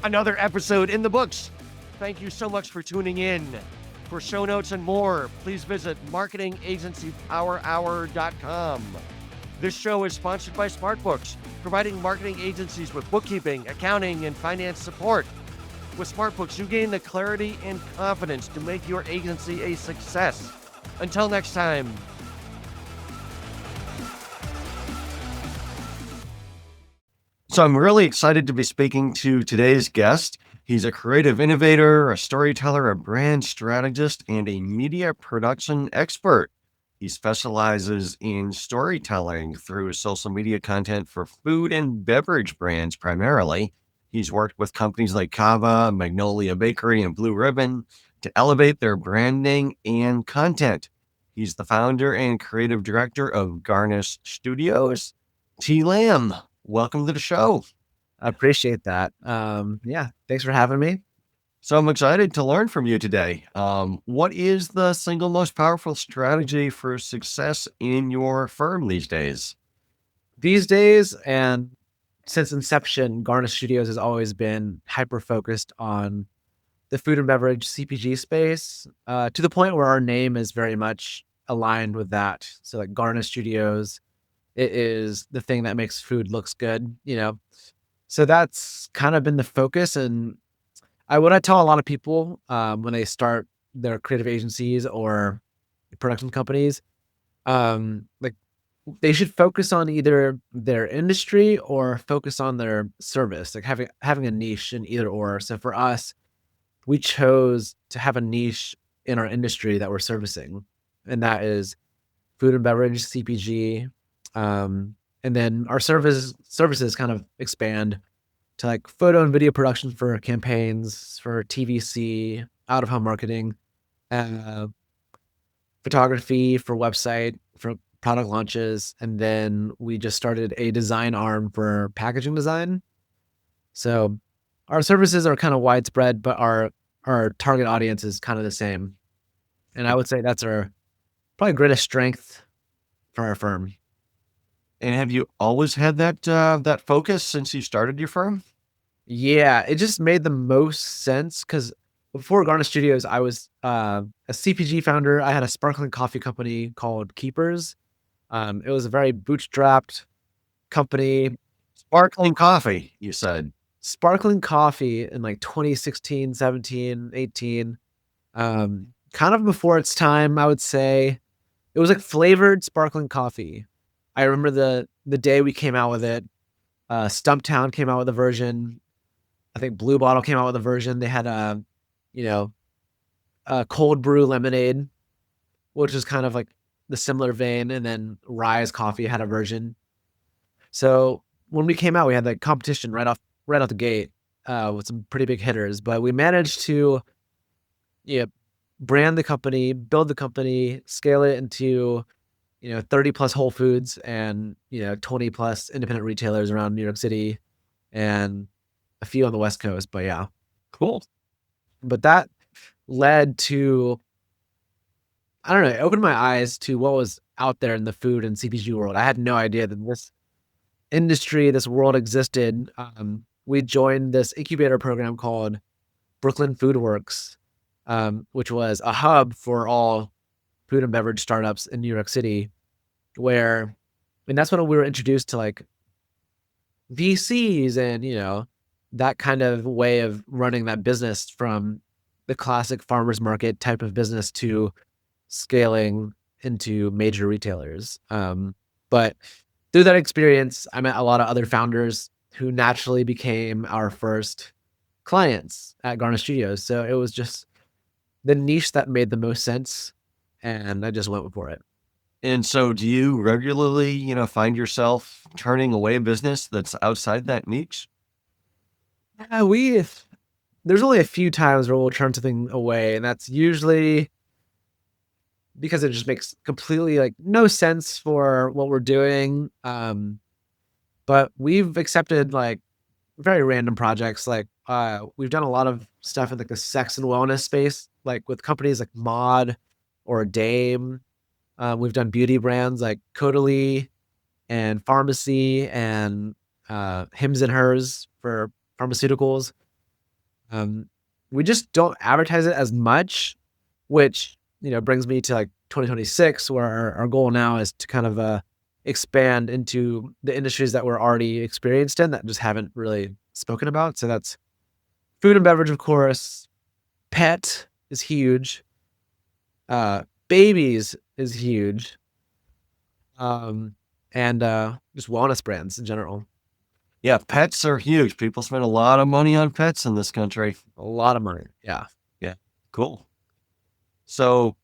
Another episode in the books. Thank you so much for tuning in. For show notes and more, please visit marketingagencypowerhour.com. This show is sponsored by SmartBooks, providing marketing agencies with bookkeeping, accounting, and finance support. With SmartBooks, you gain the clarity and confidence to make your agency a success. Until next time. So I'm really excited to be speaking to today's guest. He's a creative innovator, a storyteller, a brand strategist, and a media production expert. He specializes in storytelling through social media content for food and beverage brands primarily. He's worked with companies like Kava, Magnolia Bakery, and Blue Ribbon to elevate their branding and content. He's the founder and creative director of Garnish Studios. Thi Lam, welcome to the show. I appreciate that. Thanks for having me. So I'm excited to learn from you today. What is the single most powerful strategy for success in your firm these days? These days, and since inception, Garnish Studios has always been hyper-focused on the food and beverage CPG space, to the point where our name is very much aligned with that. So like Garnish Studios, it is the thing that makes food looks good, So that's kind of been the focus. And what I tell a lot of people when they start their creative agencies or production companies, like they should focus on either their industry or focus on their service, like having a niche in either or. So for us, we chose to have a niche in our industry that we're servicing, and that is food and beverage, CPG, and then our services kind of expand to like photo and video production for campaigns, for TVC, out of home marketing, photography for website, for product launches. And then we just started a design arm for packaging design. So our services are kind of widespread, but our target audience is kind of the same. And I would say that's our probably greatest strength for our firm. And have you always had that focus since you started your firm? Yeah, it just made the most sense because before Garnish Studios, I was a CPG founder. I had a sparkling coffee company called Keepers. It was a very bootstrapped company. Sparkling coffee, you said. Sparkling coffee in like 2016, 17, 18. Kind of before its time, I would say. It was like flavored sparkling coffee. I remember the day we came out with it. Stumptown came out with a version. I think Blue Bottle came out with a version. They had a cold brew lemonade, which is kind of like the similar vein. And then Rise Coffee had a version. So when we came out, we had like competition right off the gate with some pretty big hitters. But we managed to brand the company, build the company, scale it into 30 plus Whole Foods and 20 plus independent retailers around New York City and a few on the West Coast. But yeah, Cool. but that led to, I don't know, it opened my eyes to what was out there in the food and CPG world. I had no idea that this industry, this world existed. We joined this incubator program called Brooklyn Food Works, which was a hub for all food and beverage startups in New York City, and that's when we were introduced to like VCs and, that kind of way of running that business, from the classic farmer's market type of business to scaling into major retailers. But through that experience, I met a lot of other founders who naturally became our first clients at Garnish Studios. So it was just the niche that made the most sense, and I just went for it. And so do you regularly, find yourself turning away business that's outside that niche? Yeah, there's only a few times where we'll turn something away, and that's usually because it just makes completely like no sense for what we're doing. But we've accepted like very random projects. Like we've done a lot of stuff in like the sex and wellness space, like with companies like Mod or Dame. We've done beauty brands like Caudalie and Pharmacy and Hims and Hers for pharmaceuticals. Um, we just don't advertise it as much, which, brings me to like 2026, where our goal now is to kind of expand into the industries that we're already experienced in that just haven't really spoken about. So that's food and beverage, of course. Pet is huge. Babies is huge. Um, and just wellness brands in general. Yeah, pets are huge. People spend a lot of money on pets in this country. A lot of money. Yeah. Yeah, cool. So,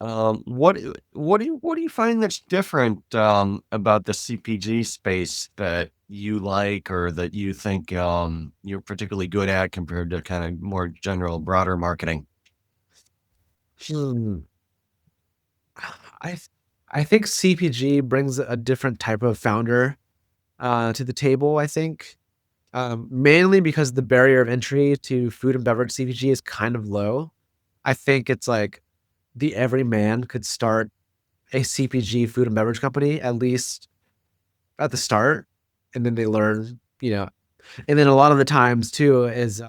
what do you find that's different about the CPG space that you like or that you think you're particularly good at compared to kind of more general, broader marketing? Hmm. I th- I think CPG brings a different type of founder to the table. I think mainly because the barrier of entry to food and beverage CPG is kind of low. I think it's like the everyman could start a CPG food and beverage company, at least at the start, and then they learn, and then a lot of the times too is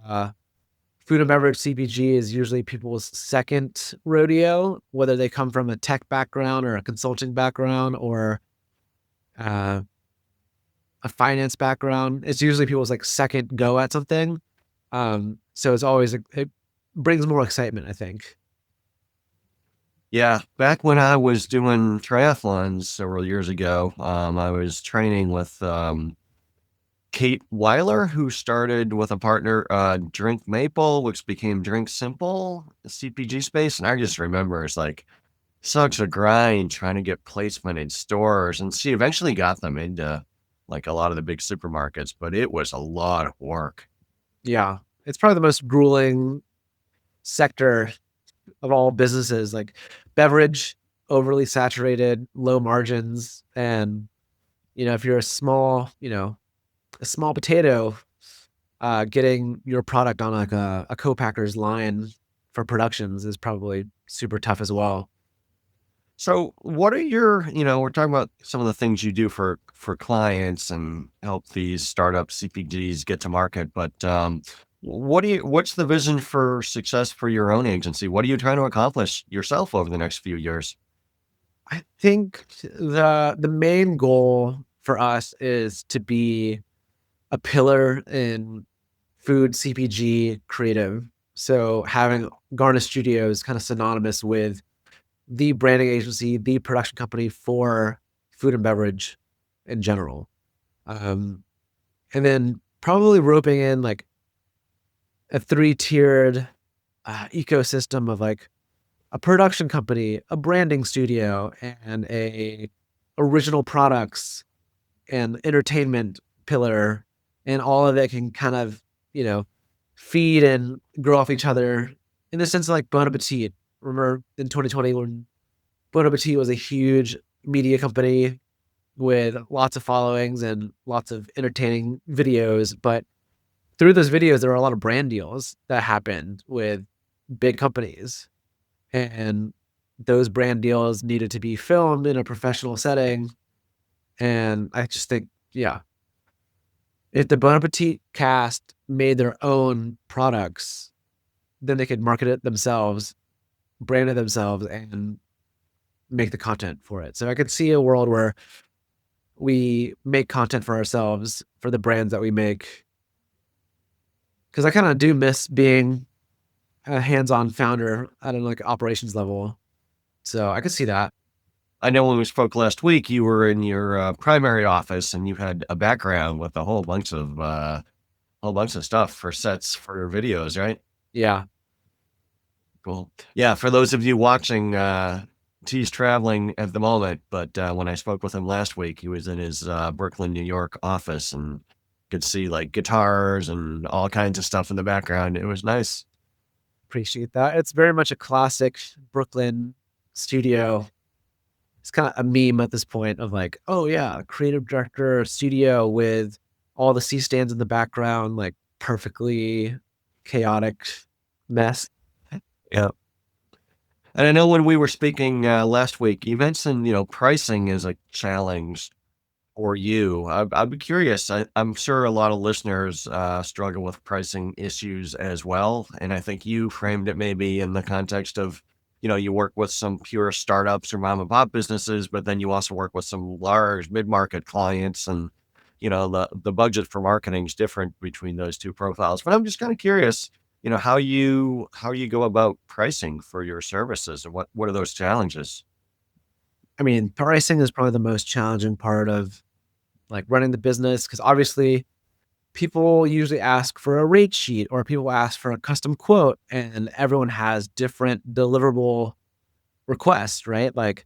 food and beverage CPG is usually people's second rodeo, whether they come from a tech background or a consulting background or uh, a finance background. It's usually people's like second go at something. So it's always it brings more excitement, I think. Yeah, back when I was doing triathlons several years ago, I was training with Kate Weiler, who started with a partner, Drink Maple, which became Drink Simple, the CPG space. And I just remember it's like such a grind trying to get placement in stores. And she eventually got them into like a lot of the big supermarkets, but it was a lot of work. Yeah, it's probably the most grueling sector of all businesses. Like beverage, overly saturated, low margins, and if you're a small potato, getting your product on like a co-packer's line for productions is probably super tough as well. So what are we're talking about some of the things you do for clients and help these startup CPGs get to market, but what's the vision for success for your own agency? What are you trying to accomplish yourself over the next few years? I think the main goal for us is to be a pillar in food CPG creative. So having Garnish Studios kind of synonymous with the branding agency, the production company for food and beverage in general. Um, and then probably roping in like a three-tiered ecosystem of like a production company, a branding studio, and a original products and entertainment pillar, and all of it can kind of, you know, feed and grow off each other in the sense of like Bon Appetit. Remember in 2020 when Bon Appetit was a huge media company with lots of followings and lots of entertaining videos, but through those videos there were a lot of brand deals that happened with big companies, and those brand deals needed to be filmed in a professional setting. And I just think, yeah, if the Bon Appetit cast made their own products, then they could market it themselves, brand it themselves, and make the content for it. So I could see a world where we make content for ourselves for the brands that we make. Because I kind of do miss being a hands-on founder at an like operations level. So I could see that. I know when we spoke last week, you were in your primary office and you had a background with a whole bunch of stuff for sets for your videos, right? Yeah. Cool. Yeah, for those of you watching, T's traveling at the moment, but when I spoke with him last week, he was in his Brooklyn, New York office and could see like guitars and all kinds of stuff in the background. It was nice. Appreciate that. It's very much a classic Brooklyn studio. It's kind of a meme at this point of like, oh yeah, creative director studio with all the C stands in the background, like perfectly chaotic mess. Yeah. And I know when we were speaking last week, you mentioned, pricing is a challenge for you. I'd be curious. I'm sure a lot of listeners struggle with pricing issues as well. And I think you framed it maybe in the context of, you work with some pure startups or mom and pop businesses, but then you also work with some large mid-market clients and, the budget for marketing is different between those two profiles. But I'm just kind of curious, how you go about pricing for your services and what are those challenges? I mean, pricing is probably the most challenging part of like running the business because obviously people usually ask for a rate sheet or people ask for a custom quote, and everyone has different deliverable requests, right? Like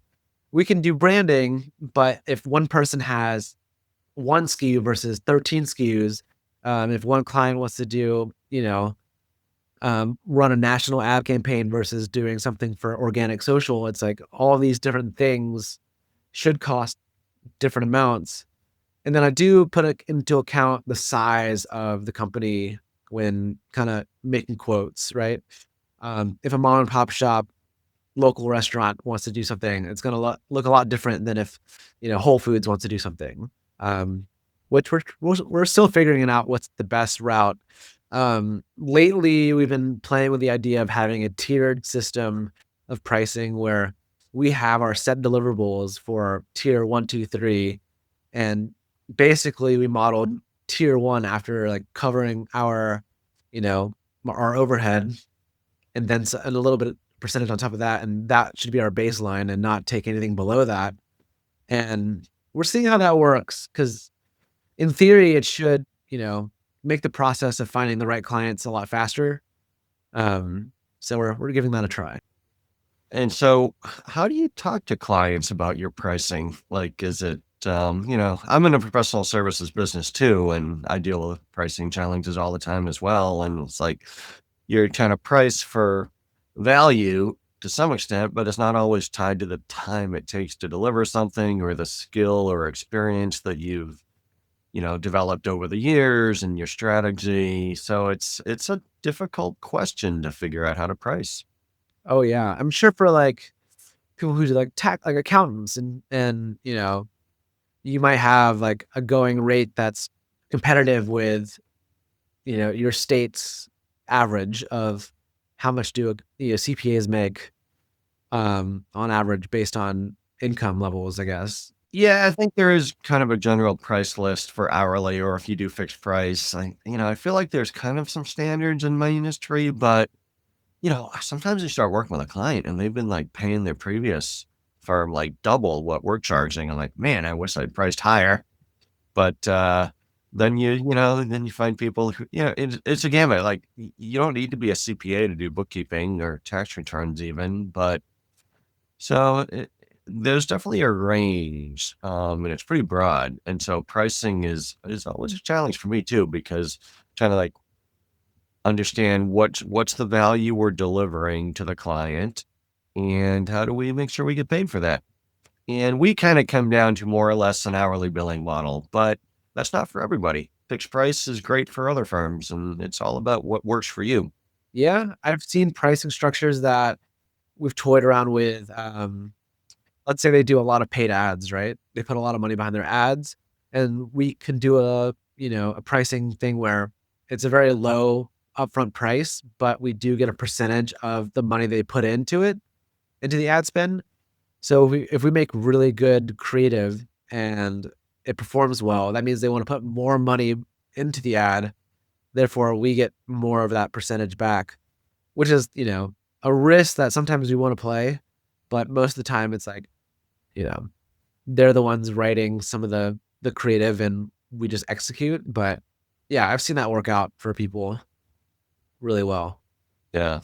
we can do branding, but if one person has one SKU versus 13 SKUs, if one client wants to do, run a national ad campaign versus doing something for organic social, it's like all these different things should cost different amounts. And then I do put it into account the size of the company when kind of making quotes, right? If a mom and pop shop local restaurant wants to do something, it's going to look a lot different than if, Whole Foods wants to do something. Um, which we're still figuring it out what's the best route. Lately, we've been playing with the idea of having a tiered system of pricing where we have our set deliverables for tier one, two, three, and basically we modeled tier one after like covering our, you know, our overhead and then and a little bit percentage on top of that. And that should be our baseline and not take anything below that. And we're seeing how that works because in theory, it should, make the process of finding the right clients a lot faster. Um, so we're giving that a try. And so how do you talk to clients about your pricing? Like, is it, I'm in a professional services business too, and I deal with pricing challenges all the time as well. And it's like you're trying to price for value to some extent, but it's not always tied to the time it takes to deliver something or the skill or experience that you've, developed over the years and your strategy. So it's a difficult question to figure out how to price. Oh yeah, I'm sure for like people who do like tech, like accountants, and you might have like a going rate that's competitive with your state's average of how much do CPAs make on average based on income levels, I guess. Yeah, I think there is kind of a general price list for hourly, or if you do fixed price. I feel like there's kind of some standards in my industry, but sometimes you start working with a client and they've been like paying their previous firm like double what we're charging. I'm like, man, I wish I'd priced higher. But then you find people who, it's a gamut. Like you don't need to be a CPA to do bookkeeping or tax returns even, but so there's definitely a range, and it's pretty broad. And so pricing is always a challenge for me too, because trying to like understand what's the value we're delivering to the client, and how do we make sure we get paid for that. And we kind of come down to more or less an hourly billing model, but that's not for everybody. Fixed price is great for other firms, and it's all about what works for you. Yeah, I've seen pricing structures that we've toyed around with. Let's say they do a lot of paid ads, right? They put a lot of money behind their ads, and we can do a pricing thing where it's a very low upfront price, but we do get a percentage of the money they put into the ad spend. So if we make really good creative and it performs well, that means they want to put more money into the ad. Therefore, we get more of that percentage back, which is, a risk that sometimes we want to play, but most of the time it's like, you know, they're the ones writing some of the creative and we just execute. But yeah, I've seen that work out for people really well. Yeah.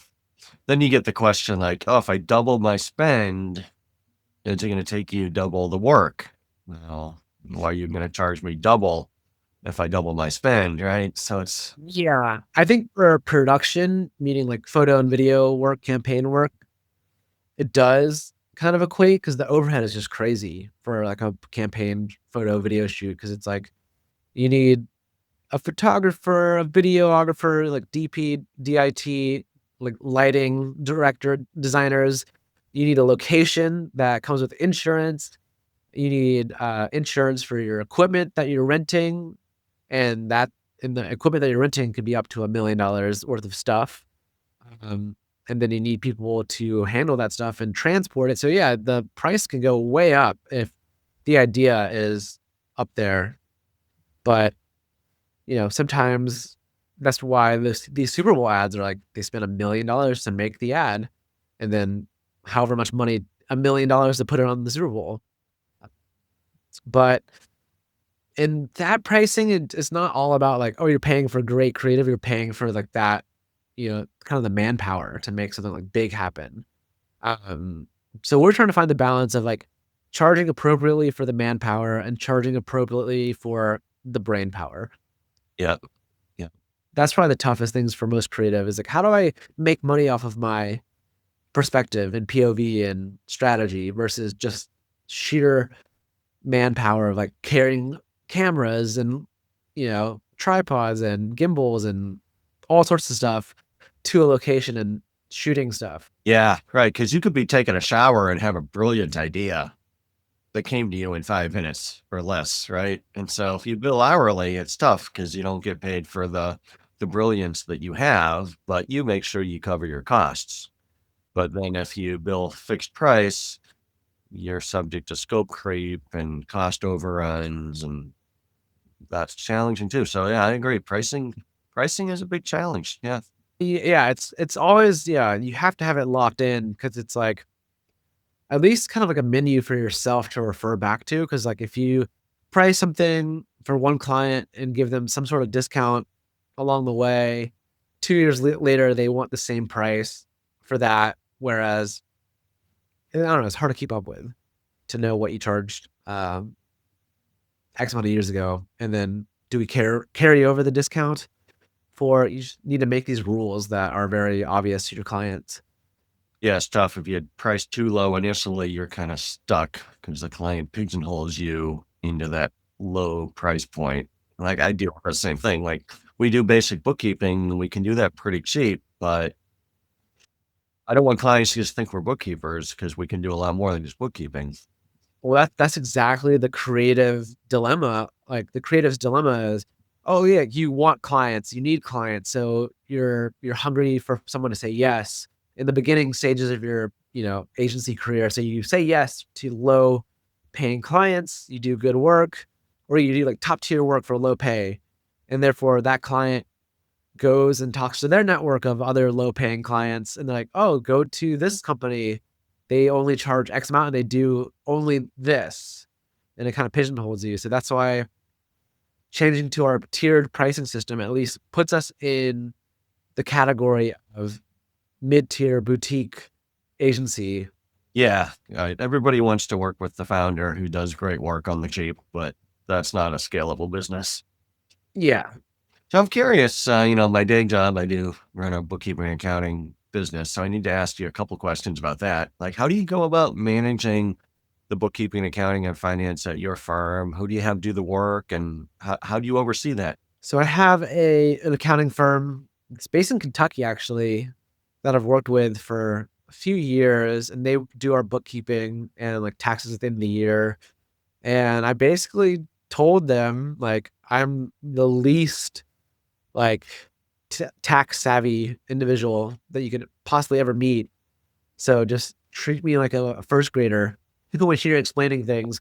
Then you get the question like, oh, if I double my spend, is it going to take you double the work? Well, why are you going to charge me double if I double my spend, right? So it's Yeah. I think for production, meaning like photo and video work, campaign work, it does kind of equate because the overhead is just crazy for like a campaign photo video shoot. Cause it's like you need a photographer, a videographer, like DP, DIT, like lighting director, designers. You need a location that comes with insurance. You need insurance for your equipment that you're renting, and the equipment that you're renting could be up to $1 million worth of stuff. Um, and then you need people to handle that stuff and transport it. So yeah, the price can go way up if the idea is up there. But sometimes that's why these Super Bowl ads are like they spend $1 million to make the ad, and then however much money, $1 million to put it on the Super Bowl. But in that pricing, it's not all about like, oh, you're paying for great creative, you're paying for like that, kind of the manpower to make something like big happen. Um, so we're trying to find the balance of like charging appropriately for the manpower and charging appropriately for the brain power. Yeah. Yeah. That's probably the toughest things for most creative is like, how do I make money off of my perspective and POV and strategy versus just sheer manpower of like carrying cameras and tripods and gimbals and all sorts of stuff to a location and shooting stuff. Yeah. Right. Cause you could be taking a shower and have a brilliant idea that came to you in 5 minutes or less. Right. And so if you bill hourly, it's tough because you don't get paid for the brilliance that you have, but you make sure you cover your costs. But then if you bill fixed price, you're subject to scope creep and cost overruns, and that's challenging too. So yeah, I agree. Pricing is a big challenge. Yeah. Yeah, it's always, yeah, you have to have it locked in because it's like at least kind of like a menu for yourself to refer back to. Because like if you price something for one client and give them some sort of discount along the way, 2 years later they want the same price for that. Whereas I don't know, it's hard to keep up with to know what you charged X amount of years ago, and then do we carry over the discount? For you just need to make these rules that are very obvious to your clients. Yeah, it's tough. If you price too low initially, you're kind of stuck because the client pigeonholes you into that low price point. Like I do the same thing. Like we do basic bookkeeping, and we can do that pretty cheap, but I don't want clients to just think we're bookkeepers because we can do a lot more than just bookkeeping. Well, that's exactly the creative dilemma. Like the creative's dilemma is, oh yeah, you want clients, you need clients, so you're hungry for someone to say yes in the beginning stages of your agency career. So you say yes to low paying clients, you do good work, or you do like top tier work for low pay, and therefore that client goes and talks to their network of other low paying clients, and they're like, oh, go to this company. They only charge X amount and they do only this. And it kind of pigeonholes you. So that's why changing to our tiered pricing system at least puts us in the category of mid-tier boutique agency. Yeah, right. Everybody wants to work with the founder who does great work on the cheap, but that's not a scalable business. Yeah. So I'm curious, my day job, I do run a bookkeeping and accounting business. So I need to ask you a couple questions about that. Like, how do you go about managing the bookkeeping, accounting, and finance at your firm? Who do you have do the work, and how do you oversee that? So I have an accounting firm. It's based in Kentucky, actually, that I've worked with for a few years, and they do our bookkeeping and like taxes within the year. And I basically told them like I'm the least like tax savvy individual that you could possibly ever meet. So just treat me like a first grader who was here explaining things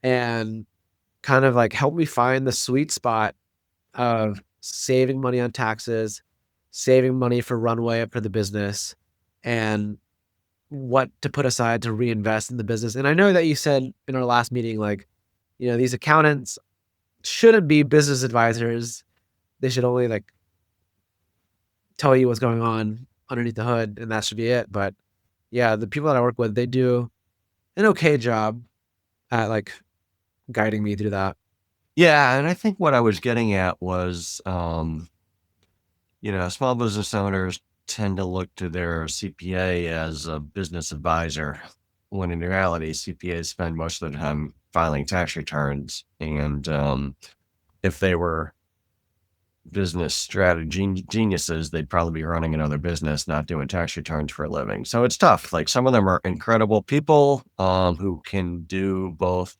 and kind of like help me find the sweet spot of saving money on taxes, saving money for runway for the business, and what to put aside to reinvest in the business. And I know that you said in our last meeting, like, these accountants shouldn't be business advisors. They should only like tell you what's going on underneath the hood, and that should be it. But yeah, the people that I work with, they do an okay job at like guiding me through that. Yeah, and I think what I was getting at was, small business owners tend to look to their CPA as a business advisor, when in reality, CPAs spend most of the time filing tax returns. And if they were business strategy geniuses, they'd probably be running another business, not doing tax returns for a living. So it's tough. Like some of them are incredible people who can do both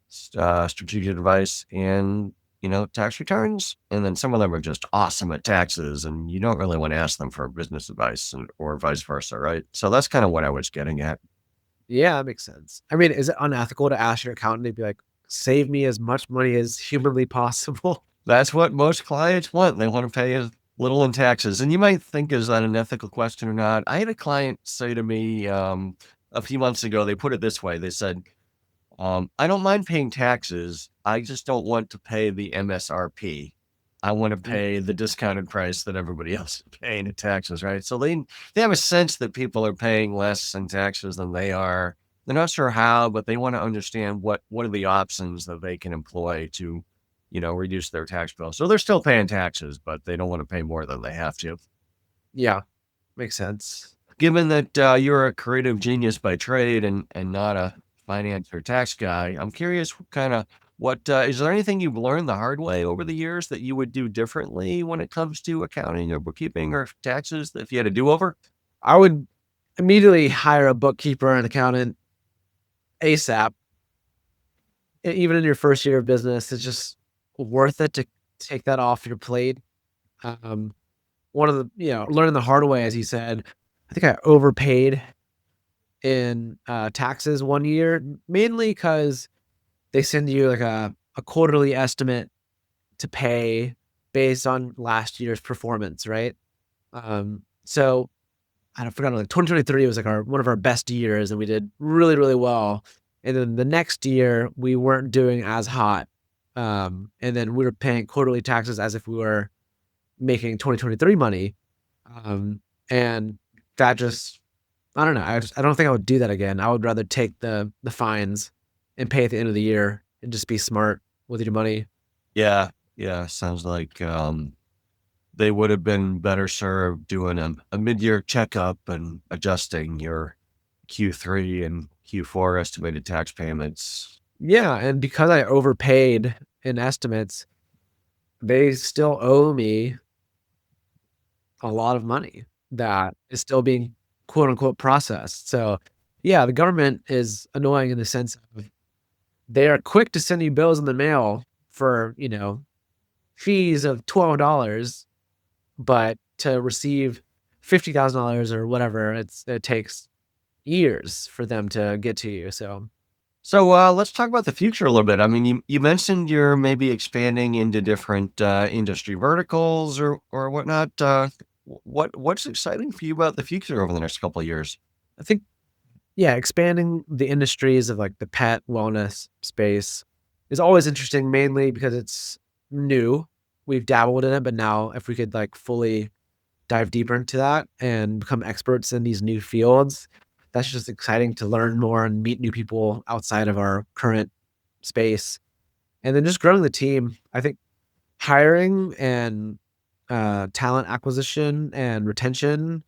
strategic advice, and tax returns. And then some of them are just awesome at taxes, and you don't really want to ask them for business advice, or vice versa, right? So that's kind of what I was getting at. Yeah, that makes sense. I mean, is it unethical to ask your accountant to be like, "Save me as much money as humanly possible?" That's what most clients want. They want to pay as little in taxes. And you might think, is that an ethical question or not? I had a client say to me a few months ago, they put it this way. They said, I don't mind paying taxes. I just don't want to pay the MSRP. I want to Mm, pay the discounted price that everybody else is paying in taxes, right? So they have a sense that people are paying less in taxes than they are. They're not sure how, but they want to understand what are the options that they can employ to, reduce their tax bill. So they're still paying taxes, but they don't want to pay more than they have to. yeah, makes sense. Given that you're a creative genius by trade and not a finance or tax guy, I'm curious what is there anything you've learned the hard way over the years that you would do differently when it comes to accounting or bookkeeping or taxes if you had a do-over? I would immediately hire a bookkeeper and accountant ASAP. Even in your first year of business, it's just worth it to take that off your plate. Um, one of the learning the hard way, as you said, I think I overpaid in taxes one year, mainly because they send you like a quarterly estimate to pay based on last year's performance, right? So I forgot, like 2023 was like our one of our best years, and we did really, really well. And then the next year we weren't doing as hot. And then we were paying quarterly taxes as if we were making 2023 money. Um, and that just I don't know. I don't think I would do that again. I would rather take the fines and pay at the end of the year and just be smart with your money. Yeah, yeah, sounds like they would have been better served doing a mid-year checkup and adjusting your Q3 and Q4 estimated tax payments. Yeah, and because I overpaid in estimates, they still owe me a lot of money that is still being quote unquote processed. So yeah, the government is annoying in the sense of they are quick to send you bills in the mail for, fees of $12, but to receive $50,000 or whatever, it takes years for them to get to you. So So let's talk about the future a little bit. I mean, you mentioned you're maybe expanding into different industry verticals or whatnot. What's exciting for you about the future over the next couple of years? I think, yeah, expanding the industries of like the pet wellness space is always interesting, mainly because it's new. We've dabbled in it, but now if we could like fully dive deeper into that and become experts in these new fields, that's just exciting to learn more and meet new people outside of our current space. And then just growing the team. I think hiring and talent acquisition and retention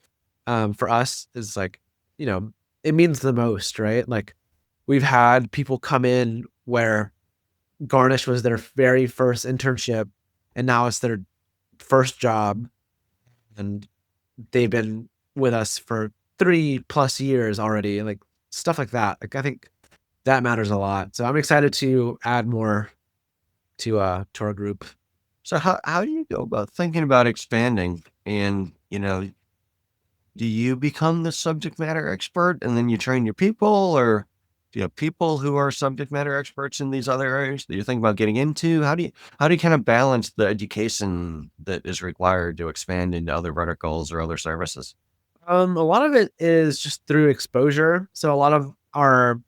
for us is like, you know, it means the most, right? Like we've had people come in where Garnish was their very first internship and now it's their first job and they've been with us for 3+ years already, and like stuff like that. Like I think that matters a lot. So I'm excited to add more to our group. So how do you go about thinking about expanding? And do you become the subject matter expert and then you train your people, or do you have people who are subject matter experts in these other areas that you think about getting into? How do you kind of balance the education that is required to expand into other verticals or other services? A lot of it is just through exposure. So a lot of our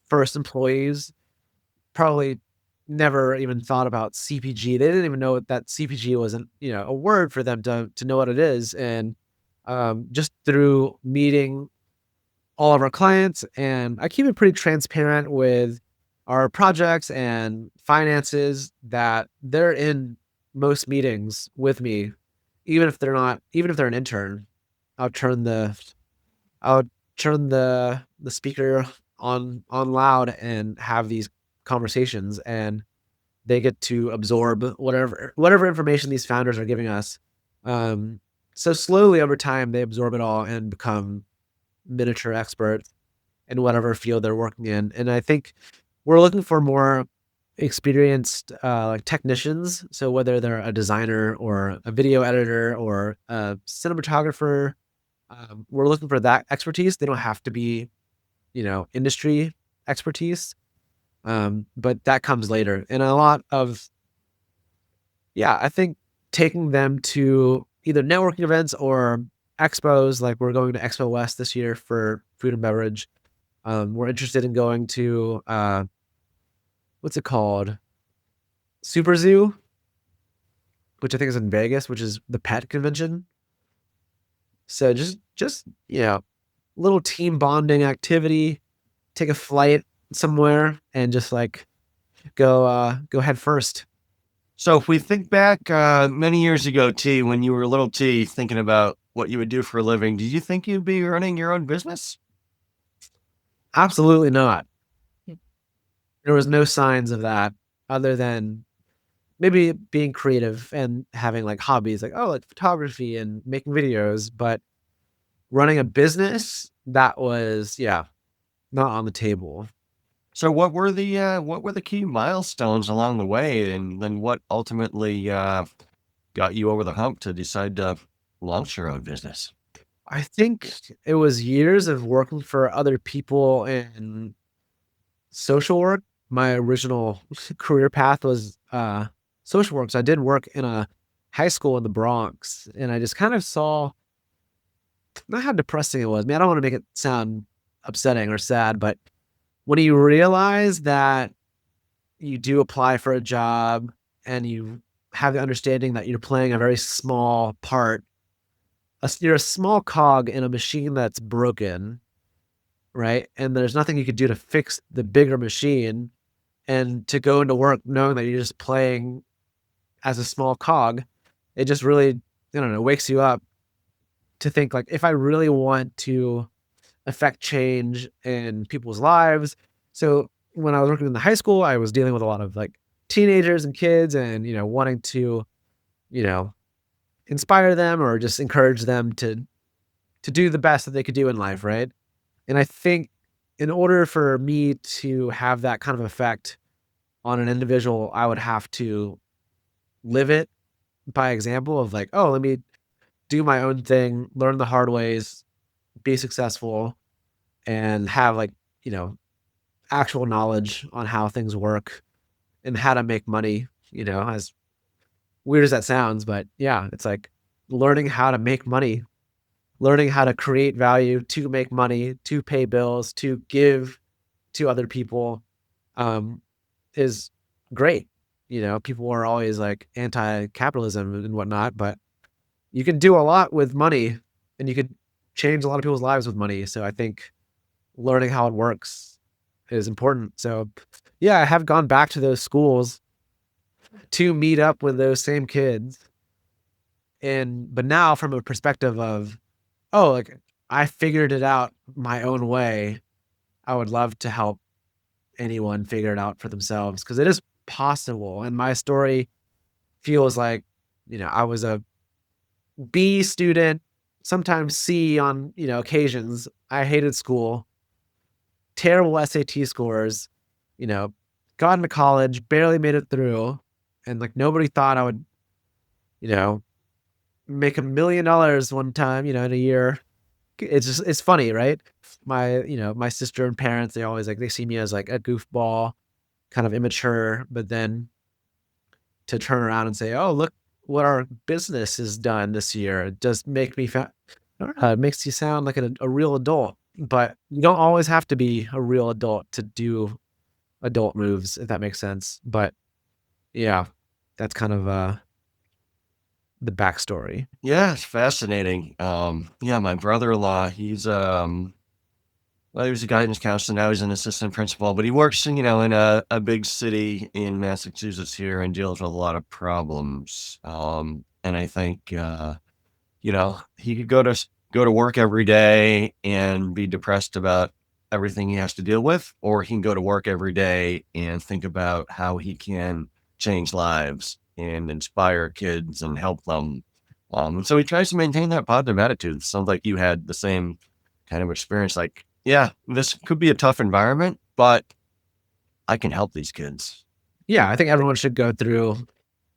first employees probably never even thought about CPG. They didn't even know that CPG wasn't, a word for them to know what it is. And just through meeting all of our clients, and I keep it pretty transparent with our projects and finances that they're in most meetings with me, even if they're an intern. I'll turn the I'll turn the speaker on loud and have these conversations, and they get to absorb whatever information these founders are giving us. Um, so slowly over time, they absorb it all and become miniature experts in whatever field they're working in. And I think we're looking for more. experienced like technicians. So whether they're a designer or a video editor or a cinematographer, we're looking for that expertise. They don't have to be, industry expertise, but that comes later. And a lot of, yeah, I think taking them to either networking events or expos, like we're going to Expo West this year for food and beverage. We're interested in going to what's it called? Super Zoo, which I think is in Vegas, which is the pet convention. So just little team bonding activity, take a flight somewhere and just like go head first. So if we think back many years ago, T, when you were a little T, thinking about what you would do for a living, did you think you'd be running your own business? Absolutely not. There was no signs of that other than maybe being creative and having like hobbies like, oh, like photography and making videos, but running a business, that was, yeah, not on the table. So what were the key milestones along the way, and then what ultimately got you over the hump to decide to launch your own business? I think it was years of working for other people in social work. My original career path was social work. So I did work in a high school in the Bronx, and I just kind of saw not how depressing it was. Man, I don't want to make it sound upsetting or sad, but when you realize that you do apply for a job and you have the understanding that you're playing a very small part, you're a small cog in a machine that's broken, right? And there's nothing you could do to fix the bigger machine. And to go into work knowing that you're just playing as a small cog, it just really, I don't know, wakes you up to think like, if I really want to affect change in people's lives. So when I was working in the high school, I was dealing with a lot of like teenagers and kids and, wanting to, you know, inspire them or just encourage them to do the best that they could do in life, right? And I think in order for me to have that kind of effect on an individual, I would have to live it by example of like, oh, let me do my own thing, learn the hard ways, be successful, and have like, you know, actual knowledge on how things work and how to make money, as weird as that sounds, but yeah, it's like learning how to make money, learning how to create value to make money, to pay bills, to give to other people, um, is great. People are always like anti-capitalism and whatnot, but you can do a lot with money and you could change a lot of people's lives with money. So I think learning how it works is important. So yeah, I have gone back to those schools to meet up with those same kids. But now from a perspective of, oh, like I figured it out my own way. I would love to help anyone figure it out for themselves because it is possible. And my story feels like, I was a B student, sometimes C on, occasions. I hated school, terrible SAT scores, you know, got into college, barely made it through. And like nobody thought I would, you know, make $1 million one time, in a year. It's funny, right? My sister and parents, they always like they see me as like a goofball, kind of immature, but then to turn around and say, "Oh, look what our business has done this year." It does make me I don't know, it makes you sound like a real adult, but you don't always have to be a real adult to do adult moves, if that makes sense. But yeah, that's kind of the backstory. Yeah, it's fascinating. Yeah, my brother-in-law, well, he was a guidance counselor. Now he's an assistant principal, but he works, in a big city in Massachusetts here and deals with a lot of problems. And I think, he could go to work every day and be depressed about everything he has to deal with, or he can go to work every day and think about how he can change lives and inspire kids and help them. So he tries to maintain that positive attitude. Sounds like you had the same kind of experience. Like, yeah, this could be a tough environment, but I can help these kids. Yeah, I think everyone should go through.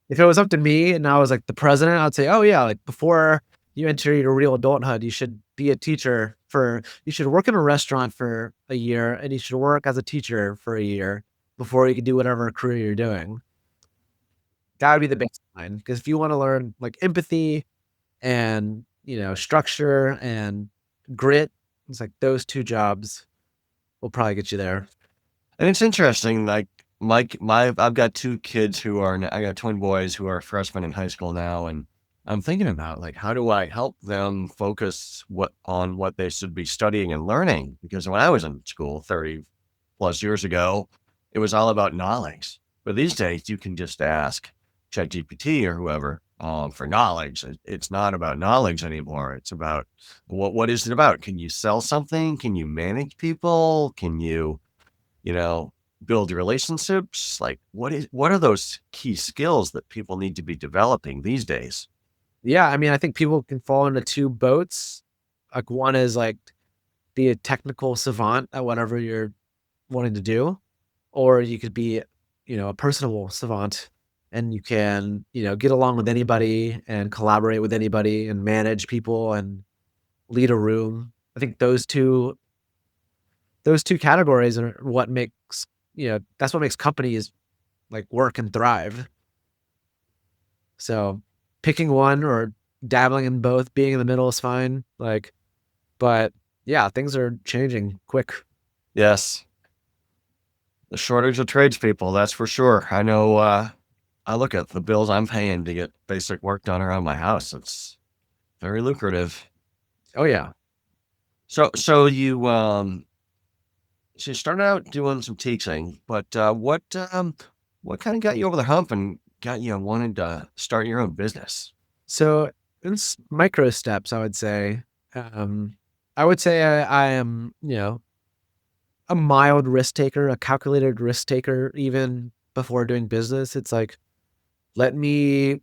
If it was up to me and I was like the president, I'd say, "Oh yeah, like before you enter your real adulthood, you should be a teacher for you should work in a restaurant for a year and you should work as a teacher for a year before you can do whatever career you're doing." That would be the baseline. Because if you wanna learn, like, empathy and, structure and grit, it's like those 2 jobs will probably get you there. And it's interesting, like, I've got 2 kids who are I got twin boys who are freshmen in high school now, and I'm thinking about, like, how do I help them focus on what they should be studying and learning? Because when I was in school 30 plus years ago, it was all about knowledge. But these days, you can just ask ChatGPT or whoever, for knowledge. It's not about knowledge anymore. It's about what is it about? Can you sell something? Can you manage people? Can you you know, build relationships? Like, what are those key skills that people need to be developing these days? Yeah, I mean, I think people can fall into 2 boats. Like, one is, like, be a technical savant at whatever you're wanting to do, or you could be, a personable savant, and you can, get along with anybody and collaborate with anybody and manage people and lead a room. I think those two categories are what makes that's what makes companies, like, work and thrive. So, picking one or dabbling in both, being in the middle is fine, like, but, yeah, things are changing quick. Yes, the shortage of tradespeople, that's for sure. I know. I look at the bills I'm paying to get basic work done around my house. It's very lucrative. Oh, yeah. So you started out doing some teaching, but what kind of got you over the hump and got you wanting to start your own business? So, it's micro steps, I would say. Um, I would say I am, a mild risk taker, a calculated risk taker even before doing business. It's like, let me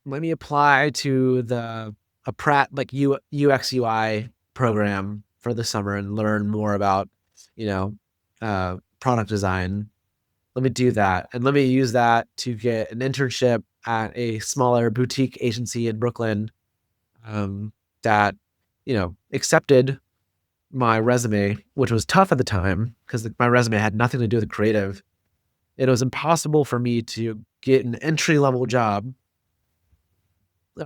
let me apply to a Pratt, like, UX UI program for the summer and learn more about, product design. Let me do that, and let me use that to get an internship at a smaller boutique agency in Brooklyn, that, accepted my resume, which was tough at the time because my resume had nothing to do with creative. It was impossible for me to get an entry-level job,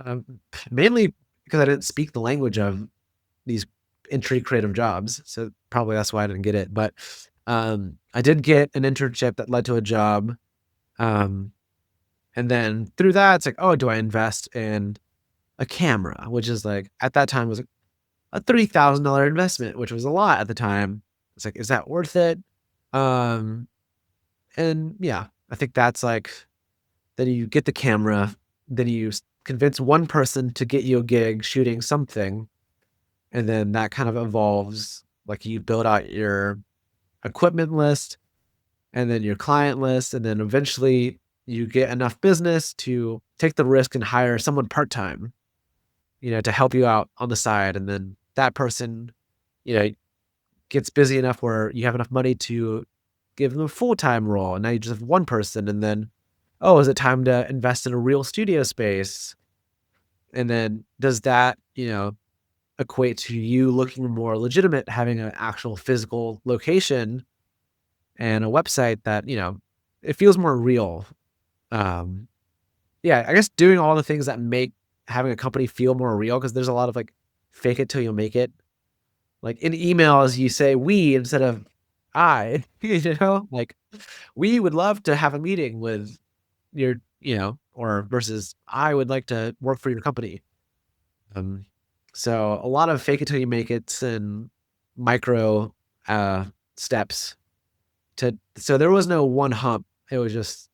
um, mainly because I didn't speak the language of these entry creative jobs, so probably that's why I didn't get it, but, I did get an internship that led to a job, um, and then through that, it's like, "Oh, do I invest in a camera?" Which is like, at that time, was a $3,000 investment, which was a lot at the time. It's like, "Is that worth it?" Um, and yeah, I think that's like, then you get the camera, then you convince one person to get you a gig shooting something, and then that kind of evolves. Like, you build out your equipment list and then your client list, and then eventually you get enough business to take the risk and hire someone part-time, to help you out on the side. And then that person, you know, gets busy enough where you have enough money to give them a full-time role. And now you just have one person. And then, oh, is it time to invest in a real studio space? And then does that, equate to you looking more legitimate, having an actual physical location and a website that, it feels more real. Um, yeah, I guess doing all the things that make having a company feel more real, because there's a lot of, like, fake it till you make it. Like, in emails, you say "we" instead of "I," Like, "We would love to have a meeting with your," or versus "I would like to work for your company." Um, so a lot of fake it till you make it and micro, uh, steps so there was no one hump. It was just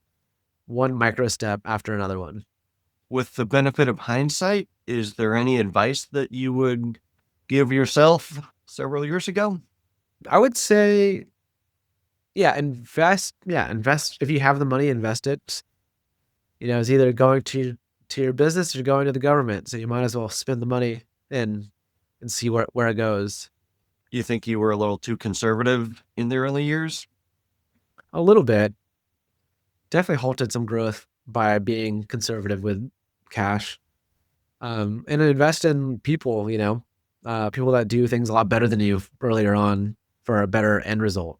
one micro step after another one. With the benefit of hindsight, is there any advice that you would give yourself several years ago? I would say, yeah, invest. Yeah, invest. If you have the money, invest it. It's either going to your business or going to the government. So you might as well spend the money and see where it goes. You think you were a little too conservative in the early years? A little bit. definitely halted some growth by being conservative with cash. And invest in people, people that do things a lot better than you earlier on for a better end result.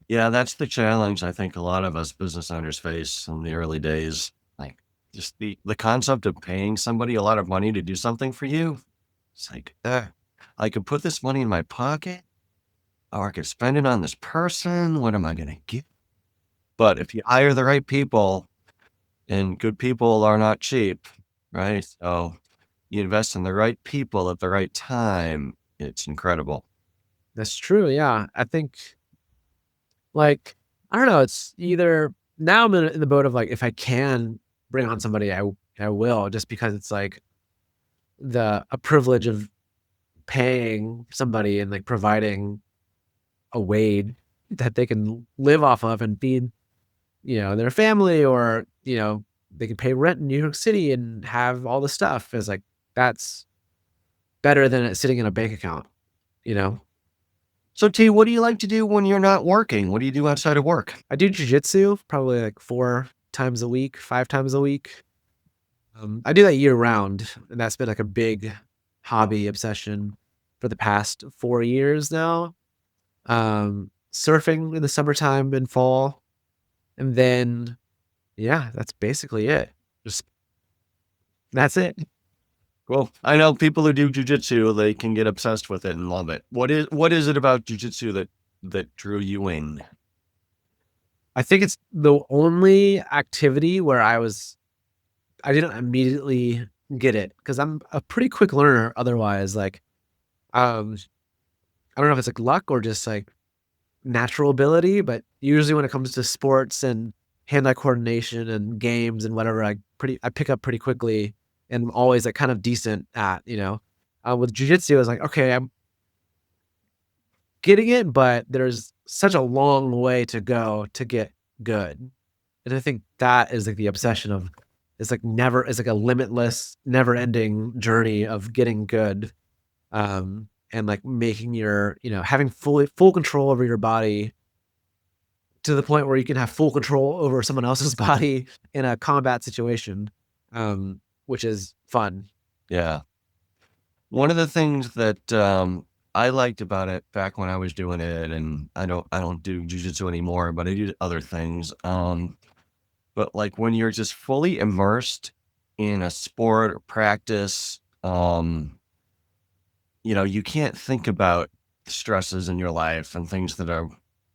Yeah, that's the challenge I think a lot of us business owners face in the early days. Like just the concept of paying somebody a lot of money to do something for you. It's like, I could put this money in my pocket or I could spend it on this person. What am I gonna get? But if you hire the right people, and good people are not cheap, right? So you invest in the right people at the right time. It's incredible. That's true. Yeah. I think, like, I don't know. It's either now I'm in the boat of like, if I can bring on somebody, I will, just because it's like a privilege of paying somebody and like providing a wage that they can live off of and feed, their family, or, they can pay rent in New York City and have all the stuff, is like, that's better than it sitting in a bank account, you know? So T, what do you like to do when you're not working? What do you do outside of work? I do jujitsu probably like 4 times a week, 5 times a week. I do that year round, and that's been like a big hobby obsession for the past 4 years now. Surfing in the summertime and fall, and then yeah, that's basically it. Just that's it. Well, I know people who do jujitsu, they can get obsessed with it and love it. What is it about jujitsu that drew you in? I think it's the only activity where I didn't immediately get it, because I'm a pretty quick learner otherwise. Like, um, I don't know if it's like luck or just like natural ability, but usually when it comes to sports and hand-eye coordination and games and whatever, I pick up pretty quickly, and I'm always like kind of decent at. With jujitsu, I was like, okay, I'm getting it, but there's such a long way to go to get good. And I think that is like the obsession of, it's like a limitless, never ending journey of getting good. And like making having full control over your body to the point where you can have full control over someone else's body in a combat situation, which is fun. Yeah. One of the things that I liked about it back when I was doing it, and I don't do jujitsu anymore, but I do other things. But like when you're just fully immersed in a sport or practice, you can't think about stresses in your life and things that are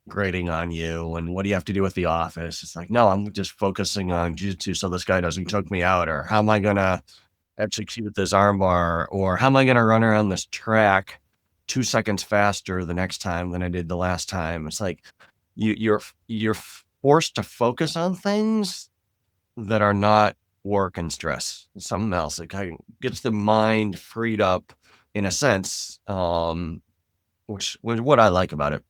grating on you and what do you have to do with the office. It's like, no, I'm just focusing on jiu-jitsu so this guy doesn't choke me out, or how am I gonna execute this armbar, or how am I gonna run around this track 2 seconds faster the next time than I did the last time. It's like you're forced to focus on things that are not work and stress. It's something else. It kind of gets the mind freed up in a sense, which was what I like about it.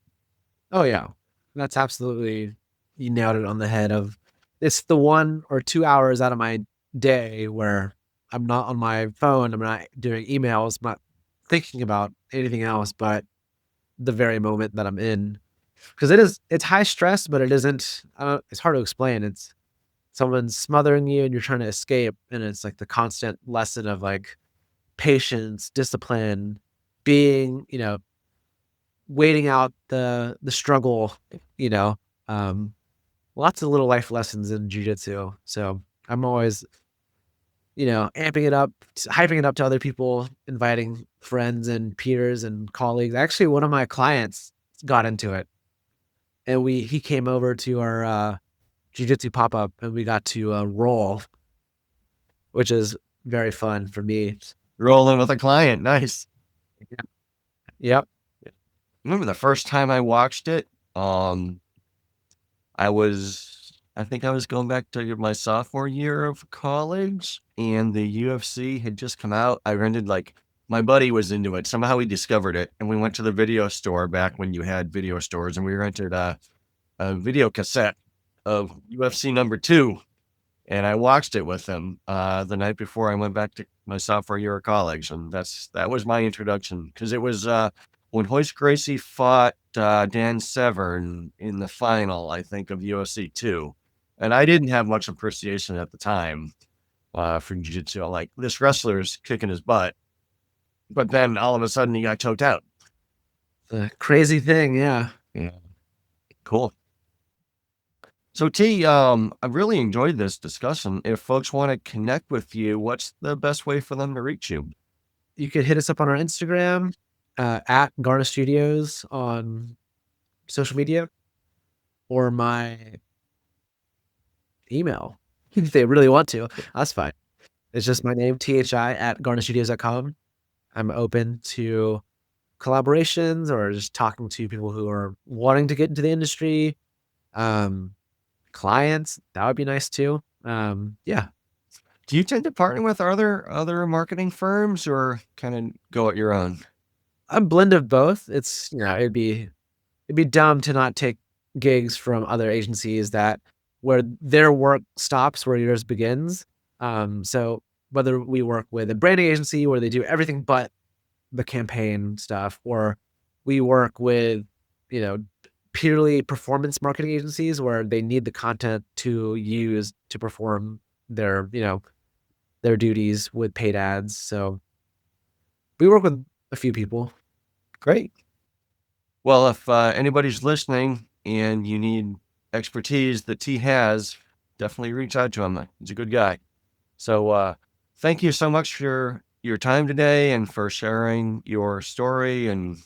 Oh yeah, that's absolutely, you nailed it on the head. Of It's the 1 or 2 hours out of my day where I'm not on my phone, I'm not doing emails, I'm not thinking about anything else but the very moment that I'm in. Because it's high stress, but it isn't. It's hard to explain. It's someone smothering you and you're trying to escape, and it's like the constant lesson of like patience, discipline, being, waiting out the struggle, you know. Um, Lots of little life lessons in jujitsu. So I'm always, amping it up, hyping it up to other people, inviting friends and peers and colleagues. Actually, one of my clients got into it, and he came over to our jujitsu pop up, and we got to roll, which is very fun for me. Rolling with a client, nice. Yeah. Yep. Remember the first time I watched it? Um, I think I was going back to my sophomore year of college, and the UFC had just come out. I rented my buddy was into it. Somehow he discovered it, and we went to the video store back when you had video stores, and we rented a video cassette of UFC number 2, and I watched it with him the night before I went back to my sophomore year of college, and that was my introduction because it was when Hoist Gracie fought Dan Severn in the final, I think, of UFC 2. And I didn't have much appreciation at the time for jiu-jitsu. I'm like, this wrestler's kicking his butt. But then all of a sudden he got choked out. The crazy thing, yeah. Yeah. Cool. So T, I really enjoyed this discussion. If folks want to connect with you, what's the best way for them to reach you? You could hit us up on our Instagram, at Garnish Studios on social media, or my email if they really want to. That's fine. It's just my name, thi@garnishstudios.com. I'm open to collaborations or just talking to people who are wanting to get into the industry. Clients, that would be nice too. Yeah, Do you tend to partner with other marketing firms or kind of go at your own? a blend of both. It's, it'd be dumb to not take gigs from other agencies that where their work stops where yours begins. So whether we work with a branding agency where they do everything but the campaign stuff, or we work with, you know, purely performance marketing agencies where they need the content to use to perform their, their duties with paid ads. So we work with a few people. Great. Well, if anybody's listening and you need expertise that T has, definitely reach out to him. He's a good guy. So thank you so much for your time today and for sharing your story and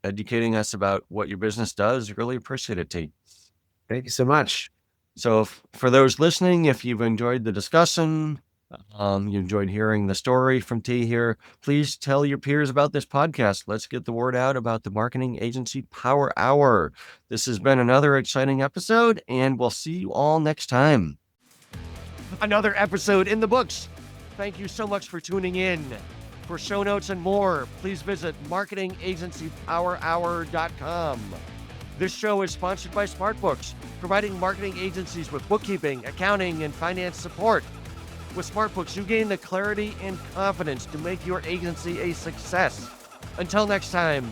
educating us about what your business does. Really appreciate it, T. Thank you so much. So for those listening, if you've enjoyed the discussion, you enjoyed hearing the story from T here, please tell your peers about this podcast. Let's get the word out about the Marketing Agency Power Hour. This has been another exciting episode, and we'll see you all next time. Another episode in the books. Thank you so much for tuning in. For show notes and more, please visit marketingagencypowerhour.com. This show is sponsored by SmartBooks, providing marketing agencies with bookkeeping, accounting, and finance support. With SmartBooks, you gain the clarity and confidence to make your agency a success. Until next time.